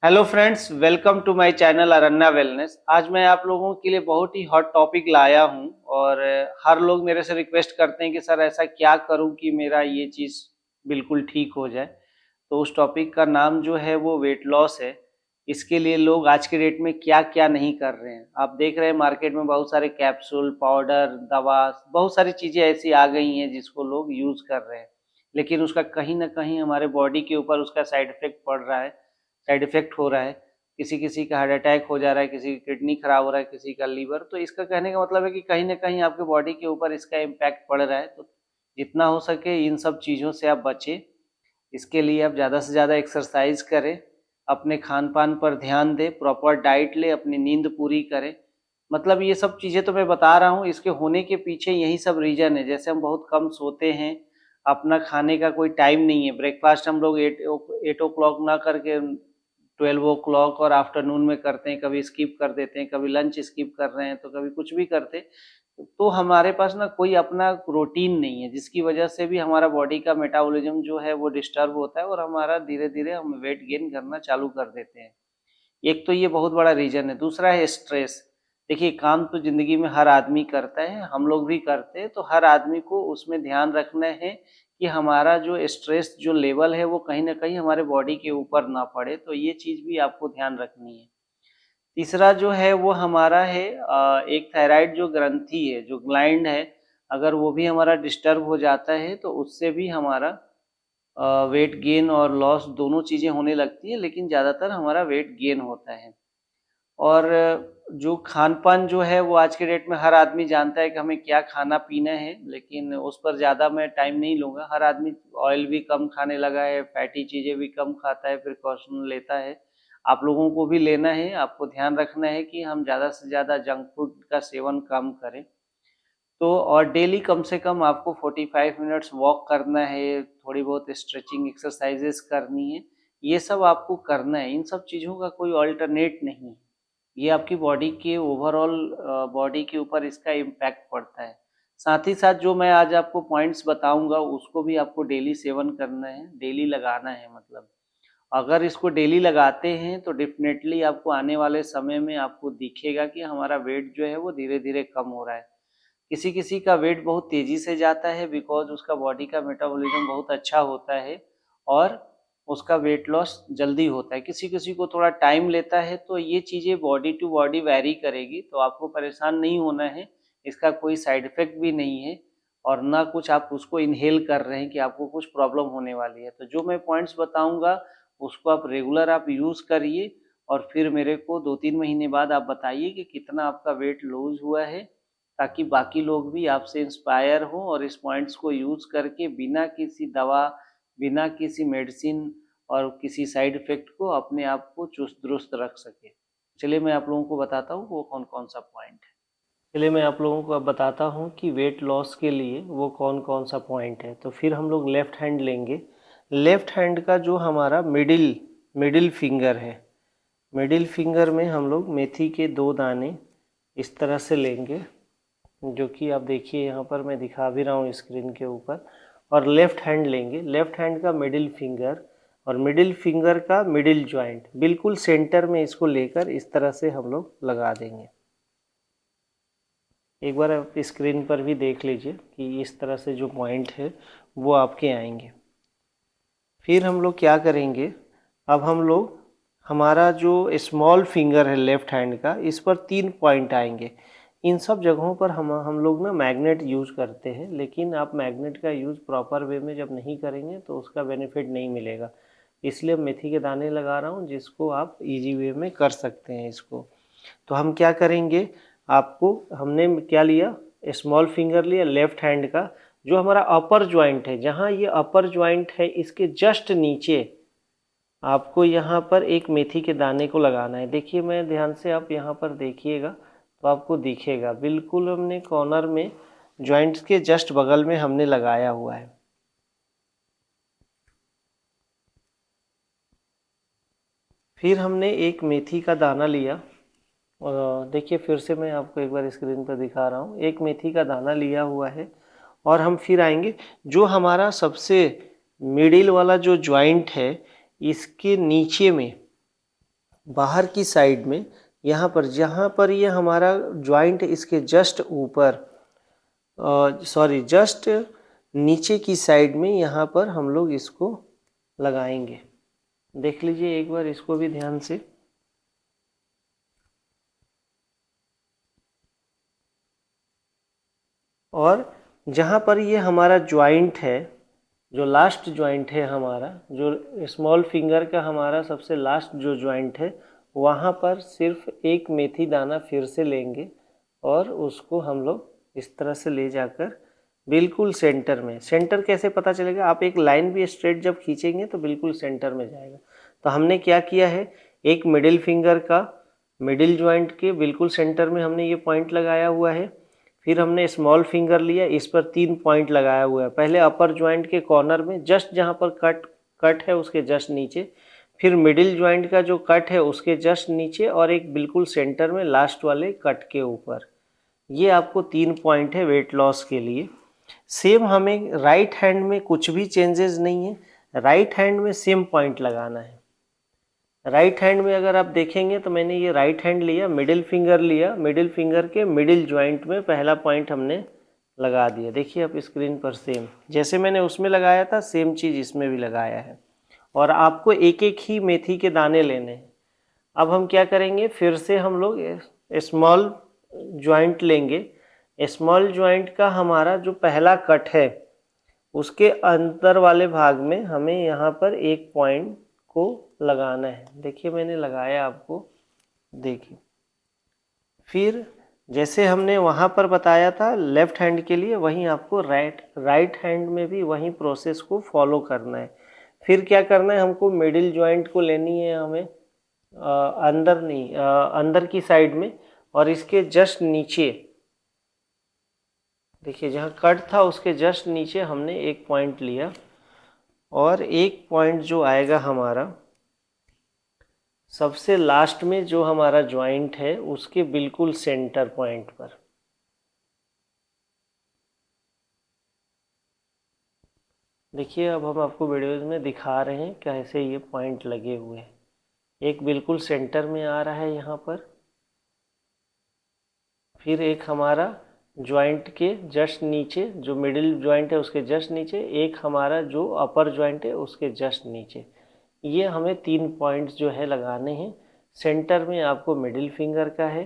Hello friends, welcome to my channel Aranna Wellness. आज मैं आप लोगों के लिए बहुत ही हॉट टॉपिक लाया हूं और हर लोग मेरे से रिक्वेस्ट करते हैं कि सर ऐसा क्या करूं कि मेरा ये चीज़ बिल्कुल ठीक हो जाए। तो उस टॉपिक का नाम जो है वो वेट लॉस है। इसके लिए लोग आज के डेट में क्या-क्या नहीं कर रहे हैं। आप देख रहे हैं मार्केट में बहुत सारे कैप्सूल, पाउडर, दवा, बहुत सारी चीज़ें ऐसी आ गई हैं जिसको लोग यूज़ कर रहे हैं। लेकिन उसका कहीं न कहीं हमारे बॉडी के ऊपर उसका साइड इफ़ेक्ट पड़ रहा है। साइड इफ़ेक्ट हो रहा है। किसी-किसी का हार्ट अटैक हो जा रहा है, किसी की किडनी खराब हो रहा है, किसी का लीवर। तो इसका कहने का मतलब है कि कहीं न कहीं आपके बॉडी के ऊपर इसका इम्पैक्ट पड़ रहा है। तो जितना हो सके इन सब चीज़ों से आप बचें। इसके लिए आप ज़्यादा से ज़्यादा एक्सरसाइज़ करें, अपने खान-पान पर ध्यान दें, प्रॉपर डाइट लें, अपनी नींद पूरी करें। मतलब ये सब चीज़ें तो मैं बता रहा हूँ, इसके होने के पीछे यही सब रीज़न है। जैसे हम बहुत कम सोते हैं, अपना खाने का कोई टाइम नहीं है। ब्रेकफ़ास्ट हम लोग 8 ओ क्लॉक ना करके 12 ओ क्लॉक और आफ्टरनून में करते हैं, कभी स्किप कर देते हैं, कभी लंच स्किप कर रहे हैं, तो कभी कुछ भी करते हैं। तो हमारे पास ना कोई अपना रूटीन नहीं है, जिसकी वजह से भी हमारा बॉडी का मेटाबॉलिज़्म जो है वो डिस्टर्ब होता है और हमारा धीरे-धीरे हम वेट गेन करना चालू कर देते हैं। एक तो ये बहुत बड़ा रीज़न है, दूसरा है स्ट्रेस। देखिए काम तो ज़िंदगी में हर आदमी करता है, हम लोग भी करते हैं, तो हर आदमी को उसमें ध्यान रखना है कि हमारा जो स्ट्रेस जो लेवल है वो कहीं न कहीं हमारे बॉडी के ऊपर ना पड़े, तो ये चीज़ भी आपको ध्यान रखनी है। तीसरा जो है वो हमारा है एक थायराइड जो ग्रंथि है, जो ग्लैंड है, अगर वो भी हमारा डिस्टर्ब हो जाता है तो उससे भी हमारा वेट गेन और लॉस दोनों चीज़ें होने लगती हैं, लेकिन ज़्यादातर हमारा वेट गेन होता है। और जो खान-पान जो है वो आज के डेट में हर आदमी जानता है कि हमें क्या खाना-पीना है, लेकिन उस पर ज़्यादा मैं टाइम नहीं लूँगा। हर आदमी ऑयल भी कम खाने लगा है, फैटी चीज़ें भी कम खाता है, प्रिकॉशन लेता है। आप लोगों को भी लेना है, आपको ध्यान रखना है कि हम ज़्यादा से ज़्यादा जंक फूड का सेवन कम करें। तो और डेली कम से कम आपको 45 मिनट्स वॉक करना है, थोड़ी बहुत स्ट्रेचिंग एक्सरसाइज़ेज़ करनी है। ये सब आपको करना है, इन सब चीज़ों का कोई अल्टरनेट नहीं है। ये आपकी बॉडी के ओवरऑल बॉडी के ऊपर इसका इम्पैक्ट पड़ता है। साथ ही साथ जो मैं आज आपको पॉइंट्स बताऊँगा उसको भी आपको डेली सेवन करना है, डेली लगाना है मतलब। अगर इसको डेली लगाते हैं तो डेफ़िनेटली आपको आने वाले समय में आपको दिखेगा कि हमारा वेट जो है वो धीरे-धीरे कम हो रहा है। किसी-किसी का वेट बहुत तेज़ी से जाता है बिकॉज़ उसका बॉडी का मेटाबॉलिज़्म बहुत अच्छा होता है और उसका वेट लॉस जल्दी होता है। किसी-किसी को थोड़ा टाइम लेता है, तो ये चीज़ें बॉडी टू बॉडी वैरी करेगी, तो आपको परेशान नहीं होना है। इसका कोई साइड इफ़ेक्ट भी नहीं है और ना कुछ आप उसको इन्हेल कर रहे हैं कि आपको कुछ प्रॉब्लम होने वाली है। तो जो मैं पॉइंट्स बताऊँगा, उसको आप रेगुलर आप यूज़ करिए और फिर मेरे को 2-3 महीने बाद आप बताइए कि कितना आपका वेट लूज़ हुआ है, ताकि बाकी लोग भी आपसे इंस्पायर हों और इस पॉइंट्स को यूज़ करके बिना किसी दवा, बिना किसी मेडिसिन और किसी साइड इफ़ेक्ट को अपने आप को चुस्त-दुरुस्त रख सकें। चलिए मैं आप लोगों को बताता हूँ वो कौन-कौन सा पॉइंट है। चलिए मैं आप लोगों को अब बताता हूँ कि वेट लॉस के लिए वो कौन-कौन सा पॉइंट है। तो फिर हम लोग लेफ़्ट हैंड लेंगे। लेफ़्ट हैंड का जो हमारा मिडिल मिडिल फिंगर है, मिडिल फिंगर में हम लोग मेथी के 2 दाने इस तरह से लेंगे, जो कि आप देखिए यहाँ पर मैं दिखा भी रहा हूँ स्क्रीन के ऊपर। और लेफ़्ट हैंड लेंगे, लेफ़्ट हैंड का मिडिल फिंगर और मिडिल फिंगर का मिडिल जॉइंट बिल्कुल सेंटर में इसको लेकर इस तरह से हम लोग लगा देंगे। एक बार आप स्क्रीन पर भी देख लीजिए कि इस तरह से जो पॉइंट है वो आपके आएंगे। फिर हम लोग क्या करेंगे, अब हम लोग हमारा जो स्मॉल फिंगर है लेफ़्ट हैंड का, इस पर 3 पॉइंट आएंगे। इन सब जगहों पर हम लोग ना मैग्नेट यूज़ करते हैं, लेकिन आप मैग्नेट का यूज़ प्रॉपर वे में जब नहीं करेंगे तो उसका बेनिफिट नहीं मिलेगा। इसलिए मेथी के दाने लगा रहा हूँ, जिसको आप इजी वे में कर सकते हैं इसको। तो हम क्या करेंगे, आपको हमने क्या लिया, स्मॉल फिंगर लिया लेफ़्ट हैंड का, जो हमारा अपर जॉइंट है, जहाँ ये अपर जॉइंट है इसके जस्ट नीचे आपको यहाँ पर एक मेथी के दाने को लगाना है। देखिए मैं ध्यान से, आप यहाँ पर देखिएगा तो आपको दिखेगा बिल्कुल हमने कॉर्नर में जॉइंट्स के जस्ट बगल में हमने लगाया हुआ है। फिर हमने एक मेथी का दाना लिया और देखिए फिर से मैं आपको एक बार स्क्रीन पर दिखा रहा हूँ, एक मेथी का दाना लिया हुआ है। और हम फिर आएंगे, जो हमारा सबसे मिडिल वाला जो जॉइंट है इसके नीचे में बाहर की साइड में यहाँ पर, जहाँ पर ये हमारा जॉइंट इसके जस्ट ऊपर, सॉरी जस्ट नीचे की साइड में, यहाँ पर हम लोग इसको लगाएंगे। देख लीजिए एक बार इसको भी ध्यान से। और जहाँ पर ये हमारा जॉइंट है, जो लास्ट जॉइंट है हमारा, जो स्मॉल फिंगर का हमारा सबसे लास्ट जो जॉइंट है, वहाँ पर सिर्फ एक मेथी दाना फिर से लेंगे और उसको हम लोग इस तरह से ले जाकर बिल्कुल सेंटर में। सेंटर कैसे पता चलेगा? आप एक लाइन भी स्ट्रेट जब खींचेंगे तो बिल्कुल सेंटर में जाएगा। तो हमने क्या किया है, एक मिडिल फिंगर का मिडिल जॉइंट के बिल्कुल सेंटर में हमने ये पॉइंट लगाया हुआ है। फिर हमने स्मॉल फिंगर लिया, इस पर 3 पॉइंट लगाया हुआ है। पहले अपर जॉइंट के कॉर्नर में, जस्ट जहाँ पर कट है उसके जस्ट नीचे, फिर मिडिल जॉइंट का जो कट है उसके जस्ट नीचे, और एक बिल्कुल सेंटर में लास्ट वाले कट के ऊपर। ये आपको 3 पॉइंट है वेट लॉस के लिए। सेम हमें राइट हैंड में कुछ भी चेंजेस नहीं है, राइट हैंड में सेम पॉइंट लगाना है। राइट हैंड में अगर आप देखेंगे तो मैंने ये राइट हैंड लिया, मिडिल फिंगर लिया, मिडिल फिंगर के मिडिल जॉइंट में पहला पॉइंट हमने लगा दिया। देखिए आप स्क्रीन पर सेम जैसे मैंने उसमें लगाया था, सेम चीज़ इसमें भी लगाया है। और आपको एक एक ही मेथी के दाने लेने हैं। अब हम क्या करेंगे, फिर से हम लोग स्मॉल जॉइंट लेंगे। स्मॉल जॉइंट का हमारा जो पहला कट है उसके अंदर वाले भाग में हमें यहाँ पर एक पॉइंट को लगाना है। देखिए मैंने लगाया, आपको देखिए। फिर जैसे हमने वहाँ पर बताया था लेफ्ट हैंड के लिए, वहीं आपको राइट हैंड में भी वही प्रोसेस को फॉलो करना है। फिर क्या करना है, हमको मिडिल जॉइंट को लेनी है हमें, अंदर नहीं, अंदर की साइड में, और इसके जस्ट नीचे देखिए जहाँ कट था उसके जस्ट नीचे हमने एक पॉइंट लिया। और एक पॉइंट जो आएगा हमारा सबसे लास्ट में, जो हमारा जॉइंट है उसके बिल्कुल सेंटर पॉइंट पर। देखिए अब हम आपको वीडियोज़ में दिखा रहे हैं कैसे ये पॉइंट लगे हुए हैं। एक बिल्कुल सेंटर में आ रहा है यहाँ पर, फिर एक हमारा जॉइंट के जस्ट नीचे, जो मिडिल जॉइंट है उसके जस्ट नीचे, एक हमारा जो अपर जॉइंट है उसके जस्ट नीचे। ये हमें 3 पॉइंट्स जो है लगाने हैं। सेंटर में आपको मिडिल फिंगर का है,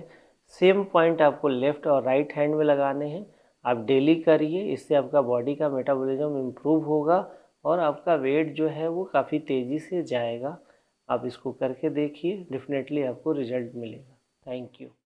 सेम पॉइंट आपको लेफ़्ट और राइट हैंड में लगाने हैं। आप डेली करिए, इससे आपका बॉडी का मेटाबॉलिज्म इम्प्रूव होगा और आपका वेट जो है वो काफ़ी तेज़ी से जाएगा। आप इसको करके देखिए, डेफिनेटली आपको रिजल्ट मिलेगा। Thank you.